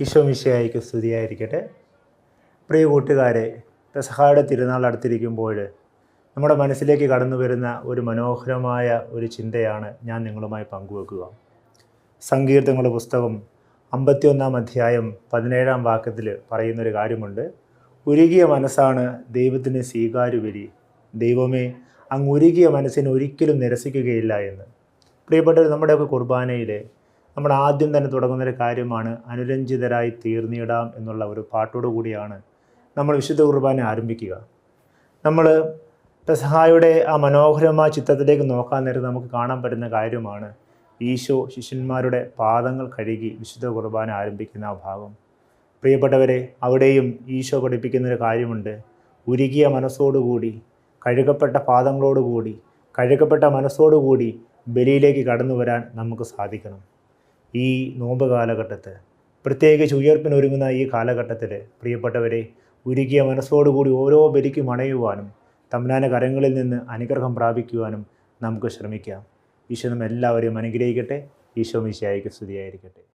ഈശോ മിശിഹായ്ക്ക് സ്തുതിയായിരിക്കട്ടെ. പ്രിയ കൂട്ടുകാരെ, പെസഹയുടെ തിരുനാൾ അടുത്തിരിക്കുമ്പോൾ നമ്മുടെ മനസ്സിലേക്ക് കടന്നു വരുന്ന ഒരു മനോഹരമായ ഒരു ചിന്തയാണ് ഞാൻ നിങ്ങളുമായി പങ്കുവെക്കുക. സങ്കീർത്തനങ്ങളുടെ പുസ്തകം 51 അധ്യായം 17 വാക്യത്തിൽ പറയുന്നൊരു കാര്യമുണ്ട്. ഉരുകിയ മനസ്സാണ് ദൈവത്തിന് സ്വീകാര്യവരി. ദൈവമേ, അങ്ങ് ഉരുകിയ മനസ്സിനെ ഒരിക്കലും നിരസിക്കുകയില്ല എന്ന്. പ്രിയപ്പെട്ടവർ, നമ്മുടെയൊക്കെ കുർബാനയിൽ നമ്മൾ ആദ്യം തന്നെ തുടങ്ങുന്നൊരു കാര്യമാണ് അനുരഞ്ജിതരായി തീർന്നിടാം എന്നുള്ള ഒരു പാട്ടോടു കൂടിയാണ് നമ്മൾ വിശുദ്ധ കുർബാന ആരംഭിക്കുക. നമ്മൾ പെസഹായുടെ ആ മനോഹരമായ ചിത്രത്തിലേക്ക് നോക്കാൻ നേരം നമുക്ക് കാണാൻ പറ്റുന്ന കാര്യമാണ് ഈശോ ശിഷ്യന്മാരുടെ പാദങ്ങൾ കഴുകി വിശുദ്ധ കുർബാന ആരംഭിക്കുന്ന ആ ഭാഗം. പ്രിയപ്പെട്ടവരെ, അവിടെയും ഈശോ പഠിപ്പിക്കുന്നൊരു കാര്യമുണ്ട്. ഉരുകിയ മനസ്സോടുകൂടി, കഴുകപ്പെട്ട പാദങ്ങളോടുകൂടി, കഴുകപ്പെട്ട മനസ്സോടുകൂടി ബലിയിലേക്ക് കടന്നു വരാൻ നമുക്ക് സാധിക്കണം. ഈ നോമ്പ് കാലഘട്ടത്ത്, പ്രത്യേകിച്ച് ഉയർപ്പിനൊരുങ്ങുന്ന ഈ കാലഘട്ടത്തിൽ പ്രിയപ്പെട്ടവരെ, ഉരുകിയ മനസ്സോടുകൂടി ഓരോ ബലിക്കും അണയുവാനും തമ്പുരാന്റെ കരങ്ങളിൽ നിന്ന് അനുഗ്രഹം പ്രാപിക്കുവാനും നമുക്ക് ശ്രമിക്കാം. ഈശോ നമ്മെല്ലാവരെയും അനുഗ്രഹിക്കട്ടെ. ഈശോ മിശിഹായ്ക്ക് സ്തുതിയായിരിക്കട്ടെ.